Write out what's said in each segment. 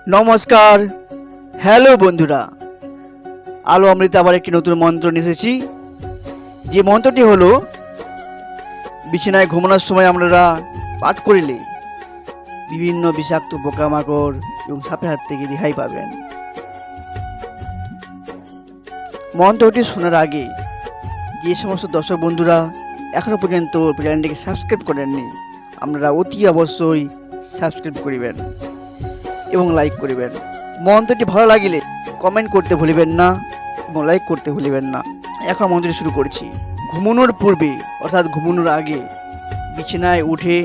নমস্কার, হ্যালো বন্ধুরা। আলো অমৃত আবার একটি নতুন মন্ত্র নিয়ে এসেছি। যে মন্ত্রটি হলো, বিছানায় ঘুমানোর সময় আপনারা পাঠ করিলে বিভিন্ন বিষাক্ত পোকামাকড় এবং সাপের হাত থেকে রেহাই পাবেন। মন্ত্রটি শোনার আগে যে সমস্ত দর্শক বন্ধুরা এখনো পর্যন্ত চ্যানেলটিকে সাবস্ক্রাইব করেননি, আপনারা অতি অবশ্যই সাবস্ক্রাইব করিবেন এবং লাইক করিবেন। মন্ত্রটি ভালো লাগিলে কমেন্ট করতে ভুলিবেন না এবং লাইক করতে ভুলিবেন না। এখন মন্ত্রটি শুরু করছি। ঘুমানোর পূর্বে অর্থাৎ ঘুমানোর আগে বিছানায় উঠে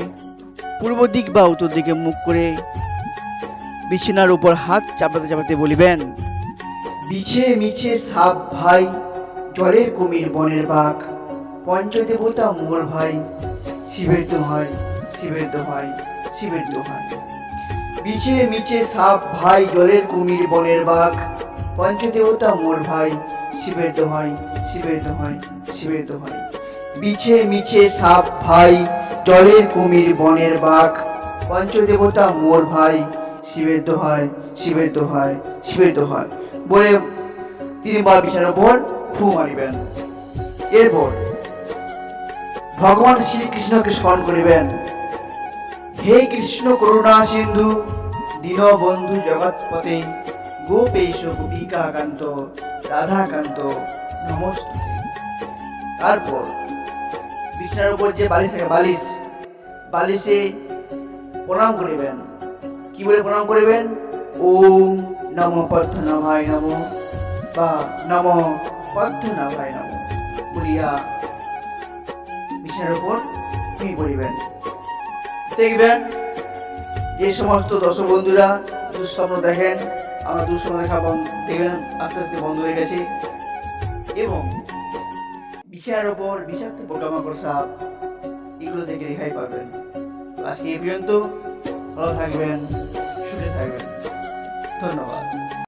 পূর্ব দিক বা উত্তর দিকে মুখ করে বিছানার উপর হাত চাপাতে চাপাতে বলিবেন, বিছে মিছে সাপ ভাই, জলের কুমির বনের বাঘ, পঞ্চদেবতা মোর ভাই, শিবের দোহাই, শিবের দোহাই, শিবের দোহাই। বিছে মিছে সাপ ভাই, জলের কুমির বনের বাঘ, পঞ্চদেবতা মোর ভাই, শিবের দোহাই, শিবের দোহাই, শিবের দোহাই। বিছে মিছে সাপ ভাই, জলের কুমির বনের বাঘ, পঞ্চদেবতা মোর ভাই, শিবের দোহাই, শিবের দোহাই, শিবের দোহাই বলে 3 বার বিছানার উপর ফু মারিবেন। এরপর ভগবান শ্রীকৃষ্ণকে স্মরণ করিবেন। হে কৃষ্ণ করুণা সিন্ধু, দীনবন্ধু জগৎপতে, গোপেশ গোপিকাকান্ত, রাধাকান্ত নমস্তুতে। তারপর বিছানার উপর যে বালিশ থাকে, বালিশে প্রণাম করিবেন। কি বলে প্রণাম করিবেন? ওম নমো পদ্মনাভায় নমো বা নমো পদ্মনাভায় নমো বলিয়া বিছানার উপর শুয়ে পড়িবেন। দেখবেন যে সমস্ত দর্শক বন্ধুরা দুঃস্বপ্ন দেখেন, আমরা দুঃস্বপ্ন দেখা দেখবেন আস্তে আস্তে বন্ধ হয়ে গেছে এবং বিছানার উপর বিষাক্ত পোকামাকড়, সাপ এগুলো থেকে রেহাই পাবেন। আজকে এই পর্যন্ত। ভালো থাকবেন, সুখে থাকবেন। ধন্যবাদ।